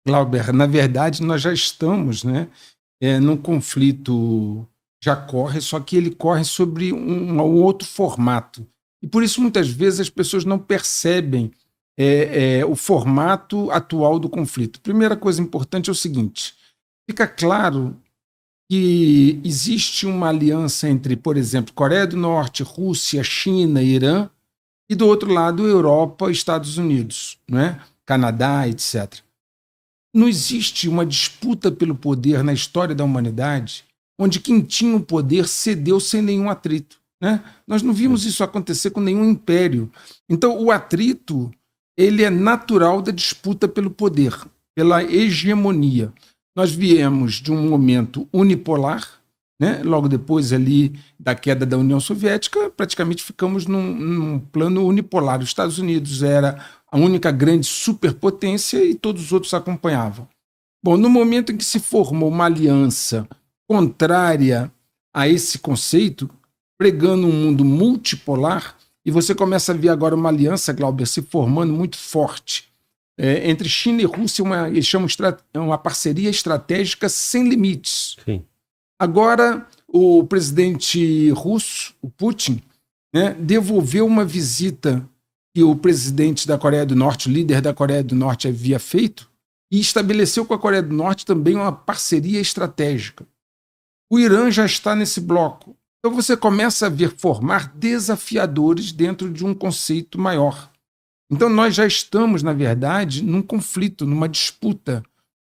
Glauber, na verdade, nós já estamos, né, num conflito, já corre, só que ele corre sobre um outro formato. E por isso, muitas vezes, as pessoas não percebem o formato atual do conflito. Primeira coisa importante é o seguinte: fica claro que existe uma aliança entre, por exemplo, Coreia do Norte, Rússia, China, Irã, e do outro lado, Europa, Estados Unidos, né? Canadá, etc. Não existe uma disputa pelo poder na história da humanidade onde quem tinha o poder cedeu sem nenhum atrito, né? Nós não vimos isso acontecer com nenhum império. Então, o atrito ele é natural da disputa pelo poder, pela hegemonia. Nós viemos de um momento unipolar, né? Logo depois ali da queda da União Soviética, praticamente ficamos num plano unipolar. Os Estados Unidos era a única grande superpotência e todos os outros acompanhavam. Bom, no momento em que se formou uma aliança contrária a esse conceito, pregando um mundo multipolar, e você começa a ver agora uma aliança, Glauber, se formando muito forte entre China e Rússia, eles chamam uma parceria estratégica sem limites. Sim. Agora, o presidente russo, o Putin, né, devolveu uma visita que o presidente da Coreia do Norte, o líder da Coreia do Norte, havia feito, e estabeleceu com a Coreia do Norte também uma parceria estratégica. O Irã já está nesse bloco. Então você começa a ver formar desafiadores dentro de um conceito maior. Então nós já estamos, na verdade, num conflito, numa disputa,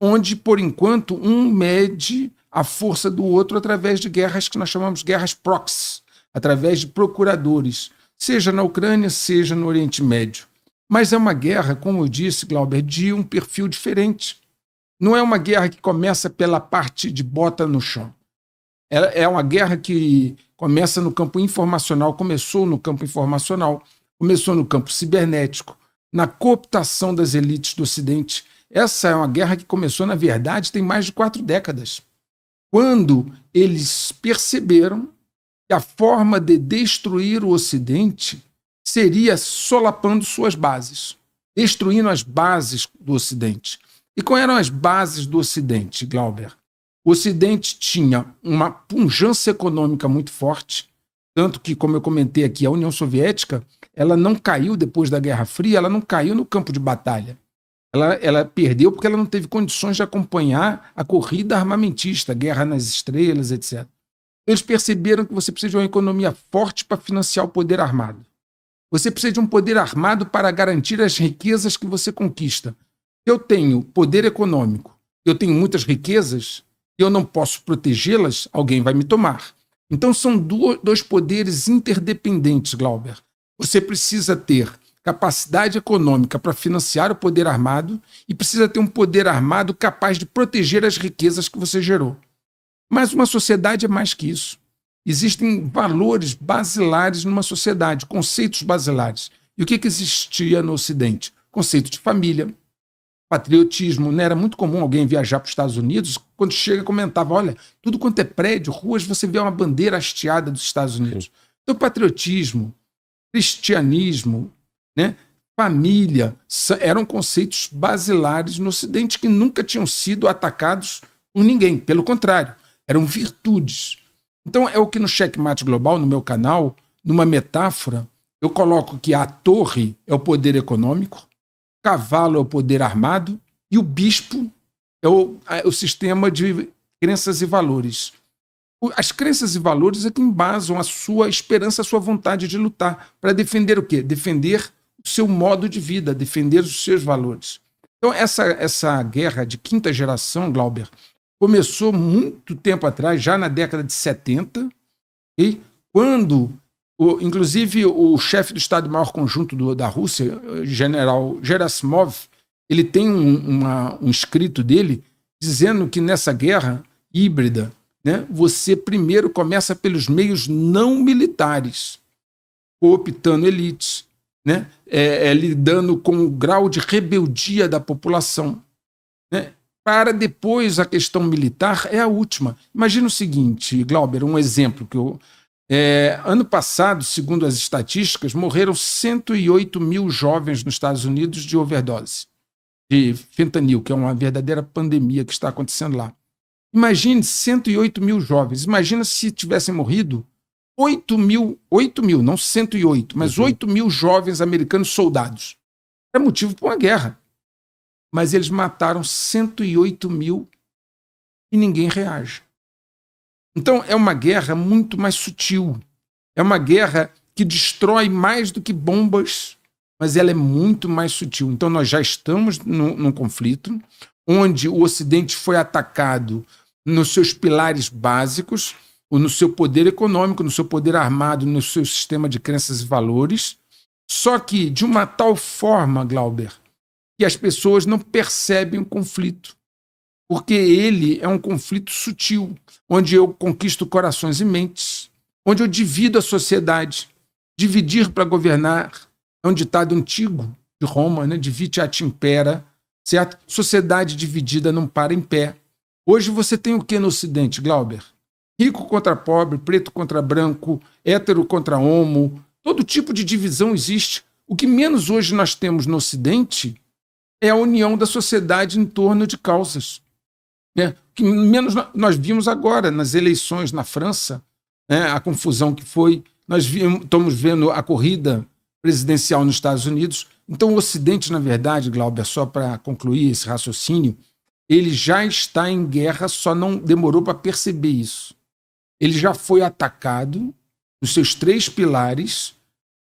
onde, por enquanto, um mede a força do outro através de guerras que nós chamamos de guerras proxy, através de procuradores, seja na Ucrânia, seja no Oriente Médio. Mas é uma guerra, como eu disse, Glauber, de um perfil diferente. Não é uma guerra que começa pela parte de bota no chão. É uma guerra que começa no campo informacional, começou no campo informacional, começou no campo cibernético, na cooptação das elites do Ocidente. Essa é uma guerra que começou, na verdade, tem mais de 4 décadas. Quando eles perceberam que a forma de destruir o Ocidente seria solapando suas bases, destruindo as bases do Ocidente. E quais eram as bases do Ocidente, Glauber? O Ocidente tinha uma pujança econômica muito forte, tanto que, como eu comentei aqui, a União Soviética ela não caiu depois da Guerra Fria, ela não caiu no campo de batalha. Ela perdeu porque ela não teve condições de acompanhar a corrida armamentista, a Guerra nas Estrelas, etc. Eles perceberam que você precisa de uma economia forte para financiar o poder armado. Você precisa de um poder armado para garantir as riquezas que você conquista. Eu tenho poder econômico, eu tenho muitas riquezas, eu não posso protegê-las, alguém vai me tomar. Então são dois poderes interdependentes, Glauber. Você precisa ter capacidade econômica para financiar o poder armado e precisa ter um poder armado capaz de proteger as riquezas que você gerou. Mas uma sociedade é mais que isso. Existem valores basilares numa sociedade, conceitos basilares. E o que existia no Ocidente? Conceito de família, patriotismo. Né? Era muito comum alguém viajar para os Estados Unidos, quando chega comentava, olha, tudo quanto é prédio, ruas, você vê uma bandeira hasteada dos Estados Unidos. Então, patriotismo, cristianismo, né? Família, eram conceitos basilares no Ocidente que nunca tinham sido atacados por ninguém. Pelo contrário, eram virtudes. Então, é o que no Checkmate Global, no meu canal, numa metáfora, eu coloco que a torre é o poder econômico, o cavalo é o poder armado e o bispo é o sistema de crenças e valores. As crenças e valores é que embasam a sua esperança, a sua vontade de lutar. Para defender o quê? Defender o seu modo de vida, defender os seus valores. Então, essa guerra de quinta geração, Glauber, começou muito tempo atrás, já na década de 70, e quando, inclusive, o chefe do Estado-Maior Conjunto da Rússia, general Gerasimov, ele tem um escrito dele dizendo que nessa guerra híbrida, né, você primeiro começa pelos meios não militares, cooptando elites, né, lidando com o grau de rebeldia da população, né, para depois a questão militar é a última. Imagina o seguinte, Glauber, um exemplo que ano passado, segundo as estatísticas, morreram 108 mil jovens nos Estados Unidos de overdose. de fentanil, que é uma verdadeira pandemia que está acontecendo lá. Imagine 108 mil jovens. Imagina se tivessem morrido 8 mil, não 108, mas 8 mil jovens americanos soldados. É motivo para uma guerra. Mas eles mataram 108 mil e ninguém reage. Então é uma guerra muito mais sutil. É uma guerra que destrói mais do que bombas, mas ela é muito mais sutil. Então nós já estamos num conflito onde o Ocidente foi atacado nos seus pilares básicos, no seu poder econômico, no seu poder armado, no seu sistema de crenças e valores, só que de uma tal forma, Glauber, que as pessoas não percebem o conflito, porque ele é um conflito sutil, onde eu conquisto corações e mentes, onde eu divido a sociedade. Dividir para governar é um ditado antigo de Roma, né? Divide et impera, certo? Sociedade dividida não para em pé. Hoje você tem o que no Ocidente, Glauber? Rico contra pobre, preto contra branco, hétero contra homo, todo tipo de divisão existe. O que menos hoje nós temos no Ocidente é a união da sociedade em torno de causas. O que menos nós vimos agora nas eleições na França, né, a confusão que foi. Nós estamos vendo a corrida presidencial nos Estados Unidos. Então o Ocidente, na verdade, Glauber, só para concluir esse raciocínio, ele já está em guerra, só não demorou para perceber isso. Ele já foi atacado nos seus 3 pilares,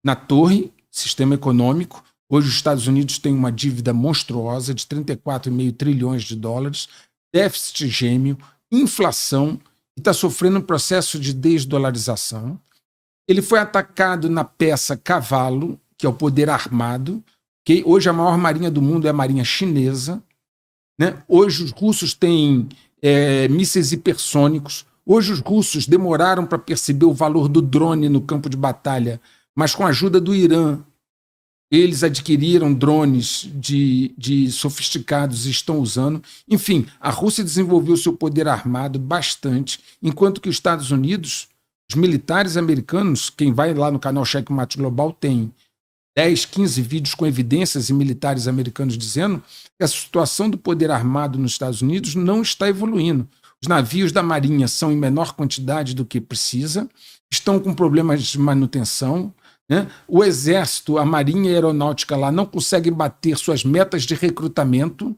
na torre, sistema econômico. Hoje os Estados Unidos têm uma dívida monstruosa de 34,5 trilhões de dólares, déficit gêmeo, inflação, e está sofrendo um processo de desdolarização. Ele foi atacado na peça cavalo, que é o poder armado, que hoje a maior marinha do mundo é a marinha chinesa, né? Hoje os russos têm mísseis hipersônicos. Hoje os russos demoraram para perceber o valor do drone no campo de batalha, mas com a ajuda do Irã, eles adquiriram drones de sofisticados e estão usando. Enfim, a Rússia desenvolveu seu poder armado bastante, enquanto que os Estados Unidos, os militares americanos, quem vai lá no canal Checkmate Global tem 10, 15 vídeos com evidências e militares americanos dizendo que a situação do poder armado nos Estados Unidos não está evoluindo. Os navios da Marinha são em menor quantidade do que precisa, estão com problemas de manutenção, né? O Exército, a Marinha e a Aeronáutica lá não conseguem bater suas metas de recrutamento,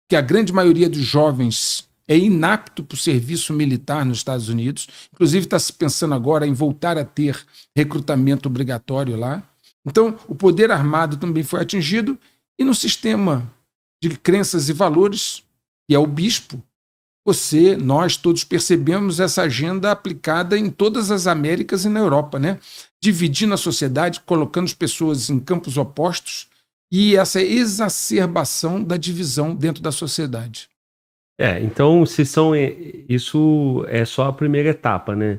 que a grande maioria dos jovens é inapto para o serviço militar nos Estados Unidos. Inclusive está se pensando agora em voltar a ter recrutamento obrigatório lá. Então, o poder armado também foi atingido e no sistema de crenças e valores, que é o bispo, nós todos percebemos essa agenda aplicada em todas as Américas e na Europa, né? Dividindo a sociedade, colocando as pessoas em campos opostos e essa exacerbação da divisão dentro da sociedade. Então, isso é só a primeira etapa, né?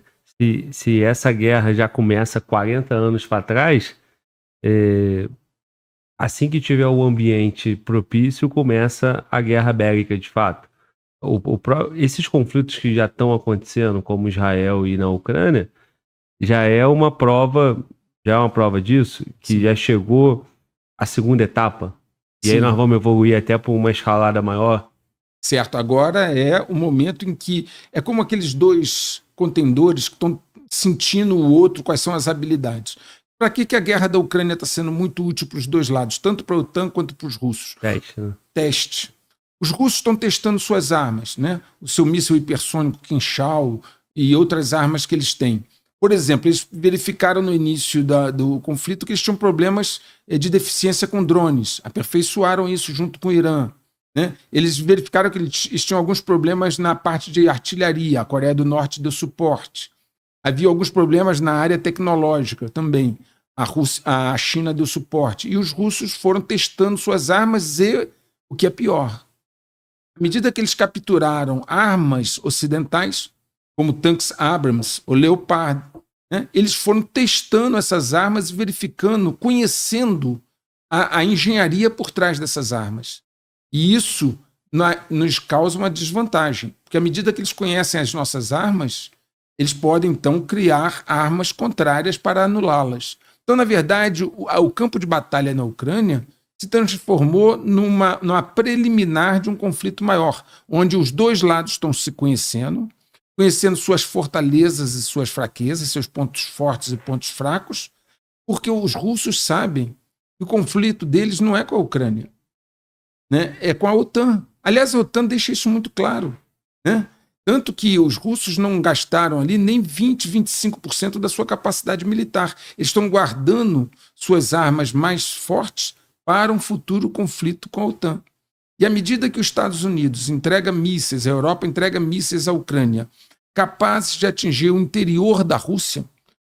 Se essa guerra já começa 40 anos para trás, assim que tiver o ambiente propício, começa a guerra bélica de fato. Esses conflitos que já estão acontecendo, como Israel e na Ucrânia, já é uma prova disso, que Sim. já chegou a segunda etapa. E Sim. aí nós vamos evoluir até para uma escalada maior. Certo, agora é o momento em que é como aqueles 2 contendores que estão sentindo o outro, quais são as habilidades. Para que a guerra da Ucrânia está sendo muito útil para os 2 lados, tanto para a OTAN quanto para os russos? Teste, né? Teste. Os russos estão testando suas armas, né? O seu míssil hipersônico Kinshal e outras armas que eles têm. Por exemplo, eles verificaram no início do conflito que eles tinham problemas de deficiência com drones, aperfeiçoaram isso junto com o Irã, né? Eles verificaram que eles tinham alguns problemas na parte de artilharia, a Coreia do Norte deu suporte. Havia alguns problemas na área tecnológica também, a China deu suporte. E os russos foram testando suas armas e, o que é pior, à medida que eles capturaram armas ocidentais, como tanques Abrams ou Leopard, né, eles foram testando essas armas e verificando, conhecendo a engenharia por trás dessas armas. E isso nos causa uma desvantagem, porque à medida que eles conhecem as nossas armas, eles podem, então, criar armas contrárias para anulá-las. Então, na verdade, o campo de batalha na Ucrânia se transformou numa preliminar de um conflito maior, onde os dois lados estão se conhecendo suas fortalezas e suas fraquezas, seus pontos fortes e pontos fracos, porque os russos sabem que o conflito deles não é com a Ucrânia, né? É com a OTAN. Aliás, a OTAN deixa isso muito claro, né? Tanto que os russos não gastaram ali nem 20%, 25% da sua capacidade militar. Eles estão guardando suas armas mais fortes para um futuro conflito com a OTAN. E à medida que os Estados Unidos entrega mísseis, a Europa entrega mísseis à Ucrânia, capazes de atingir o interior da Rússia,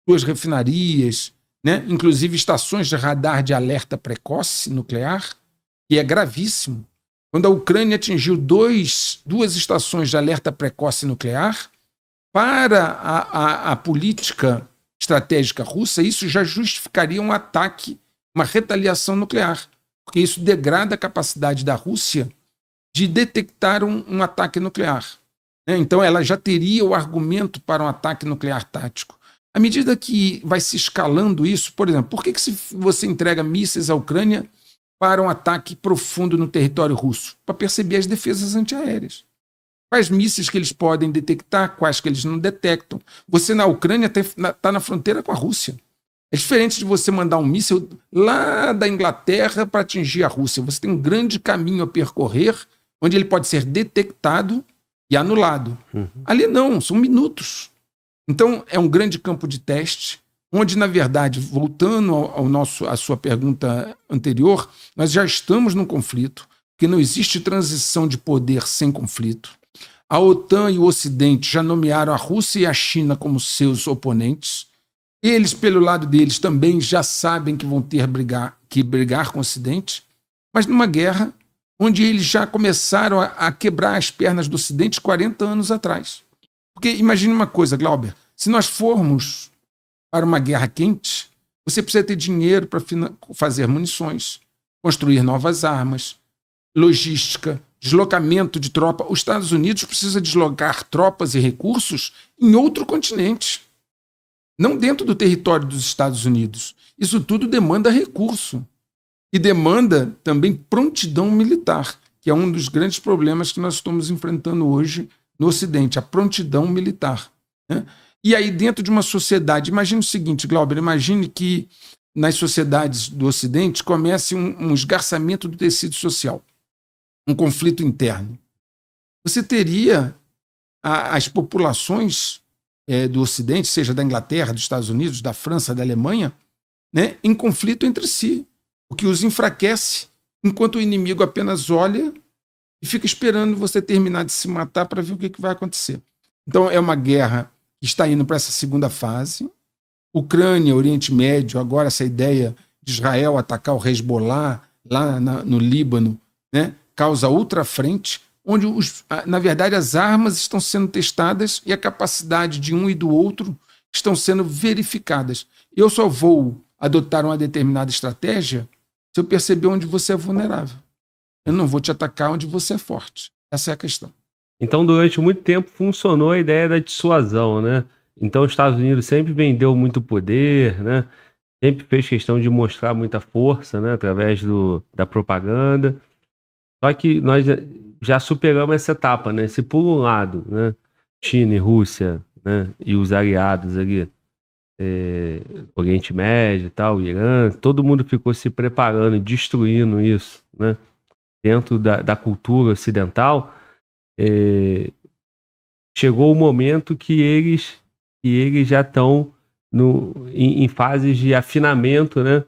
suas refinarias, né? Inclusive estações de radar de alerta precoce nuclear, que é gravíssimo. Quando a Ucrânia atingiu duas estações de alerta precoce nuclear, para a política estratégica russa, isso já justificaria um ataque, uma retaliação nuclear, porque isso degrada a capacidade da Rússia de detectar um ataque nuclear. Então ela já teria o argumento para um ataque nuclear tático. À medida que vai se escalando isso, por exemplo, por que se você entrega mísseis à Ucrânia para um ataque profundo no território russo? Para perceber as defesas antiaéreas. Quais mísseis que eles podem detectar, quais que eles não detectam. Você na Ucrânia está na fronteira com a Rússia. É diferente de você mandar um míssil lá da Inglaterra para atingir a Rússia. Você tem um grande caminho a percorrer, onde ele pode ser detectado e anulado. Ali não, são minutos. Então é um grande campo de teste, onde, na verdade, voltando à sua pergunta anterior, nós já estamos num conflito, porque não existe transição de poder sem conflito. A OTAN e o Ocidente já nomearam a Rússia e a China como seus oponentes. Eles, pelo lado deles, também já sabem que vão ter que brigar com o Ocidente, mas numa guerra onde eles já começaram a quebrar as pernas do Ocidente 40 anos atrás. Porque imagine uma coisa, Glauber, se nós formos para uma guerra quente, você precisa ter dinheiro para fazer munições, construir novas armas, logística, deslocamento de tropa. Os Estados Unidos precisa deslocar tropas e recursos em outro continente, não dentro do território dos Estados Unidos. Isso tudo demanda recurso e demanda também prontidão militar, que é um dos grandes problemas que nós estamos enfrentando hoje no Ocidente, a prontidão militar, né? E aí, dentro de uma sociedade, imagine o seguinte, Glauber, imagine que nas sociedades do Ocidente comece um esgarçamento do tecido social, um conflito interno. Você teria as populações do Ocidente, seja da Inglaterra, dos Estados Unidos, da França, da Alemanha, né, em conflito entre si, o que os enfraquece, enquanto o inimigo apenas olha e fica esperando você terminar de se matar para ver o que vai acontecer. Então, é uma guerra que está indo para essa segunda fase. Ucrânia, Oriente Médio, agora essa ideia de Israel atacar o Hezbollah lá no Líbano, né, causa outra frente, onde, na verdade, as armas estão sendo testadas e a capacidade de um e do outro estão sendo verificadas. Eu só vou adotar uma determinada estratégia se eu perceber onde você é vulnerável. Eu não vou te atacar onde você é forte. Essa é a questão. Então, durante muito tempo, funcionou a ideia da dissuasão, né? Então, os Estados Unidos sempre vendeu muito poder, né? Sempre fez questão de mostrar muita força, né? Através da propaganda. Só que nós já superamos essa etapa, né? Se por um lado, né, China e Rússia, né, e os aliados ali, Oriente Médio e tal, Irã, todo mundo ficou se preparando, destruindo isso, né? Dentro da cultura ocidental, chegou o momento que eles já estão em fases de afinamento, né,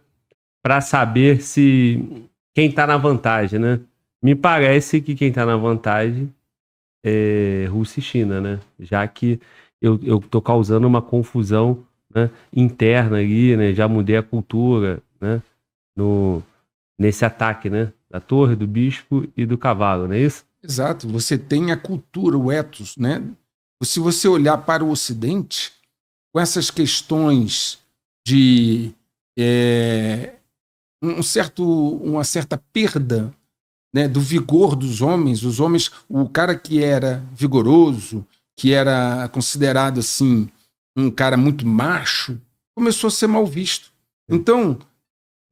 para saber quem está na vantagem, né? Me parece que quem está na vantagem é Rússia e China, né? Já que eu estou causando uma confusão, né, interna ali, né? Já mudei a cultura, né? Nesse ataque, né? Da torre, do bispo e do cavalo, não é isso? Exato. Você tem a cultura, o ethos, né? Se você olhar para o Ocidente, com essas questões de uma certa perda, né, do vigor dos homens, o cara que era vigoroso, que era considerado assim um cara muito macho, começou a ser mal visto. Então,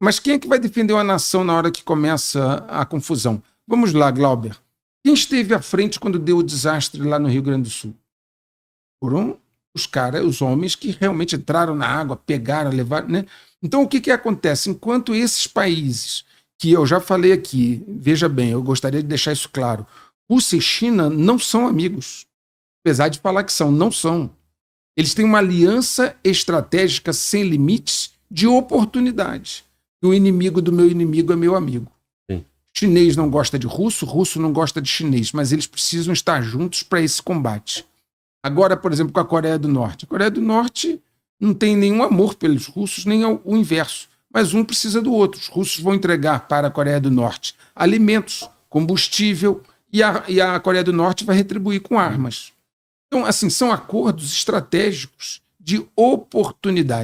Mas quem é que vai defender uma nação na hora que começa a confusão? Vamos lá, Glauber. Quem esteve à frente quando deu o desastre lá no Rio Grande do Sul? Foram os caras, os homens que realmente entraram na água, pegaram, levaram, né? Então, o que acontece? Enquanto esses países, que eu já falei aqui, veja bem, eu gostaria de deixar isso claro, Rússia e China não são amigos. Apesar de falar que são, não são. Eles têm uma aliança estratégica sem limites de oportunidade. E o inimigo do meu inimigo é meu amigo. Sim. Chinês não gosta de russo, russo não gosta de chinês, mas eles precisam estar juntos para esse combate. Agora, por exemplo, com a Coreia do Norte. A Coreia do Norte não tem nenhum amor pelos russos, nem o inverso. Mas um precisa do outro. Os russos vão entregar para a Coreia do Norte alimentos, combustível, e a Coreia do Norte vai retribuir com armas. Então, assim, são acordos estratégicos de oportunidade.